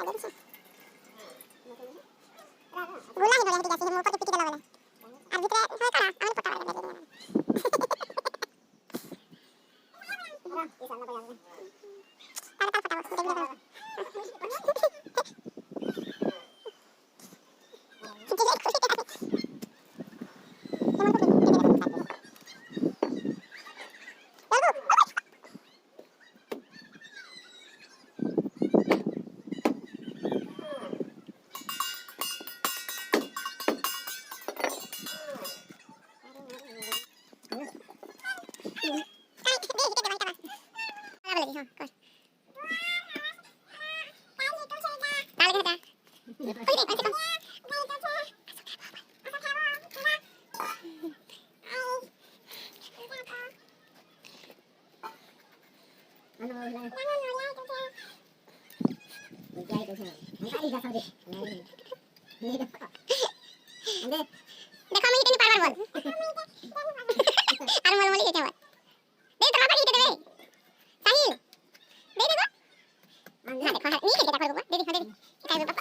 Bulan itu yang dikasih mau pakai piti dalam mana? Abis itu saya kalah, aman potong lagi dari mana? Bisa nggak bayangin? Taruh potong, udah gitu. देखो मैं इतनी पार बोल और मोल मोली के बोल दे तो पापा की दे सही दे दे ना देखो नहीं के देखो दे दे काय दे पापा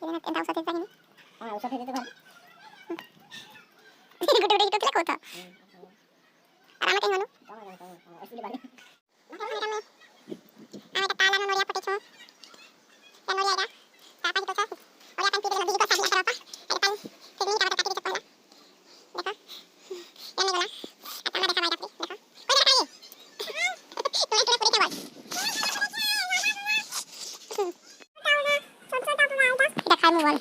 ini entah usah cerita ini. Usah cerita kan. Gede-gede itu tuh kota. Rame kayak ngono. Asli banget. Rame. Ame kepala nono lihat pakai dan nono ada. Apa itu tuh? Oleh akan tidur lebih juga tadi apa? Ada kan. Sini kalau kaki di sekolah. देखो. Yang ini lah. Atau ada sama tapi. देखो. Kau ada kali. Tulis ke bawah. Kita kamu wal.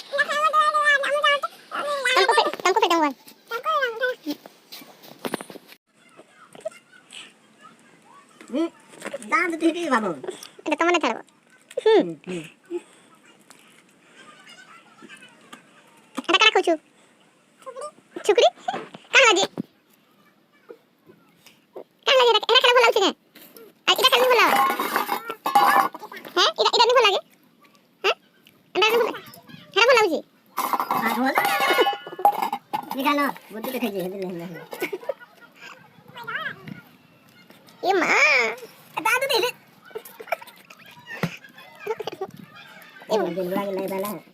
Tangko pe wal. দাঁত থেকে ভালো এটা তো মনে থাকবো এটা কারা কইছো ছুকরি কার লাগে এটা খেলা ভালো লাগছে আর এটা খেলা ভালো হ্যাঁ এটা নি ভালো লাগে হ্যাঁ এটা নি ভালো খেলা ভালো লাগছে আর হলো নিকালো বুদ্ধি দেখাইছে হেদিলে এ মা দাঁত থেকে এই দিন লাগে না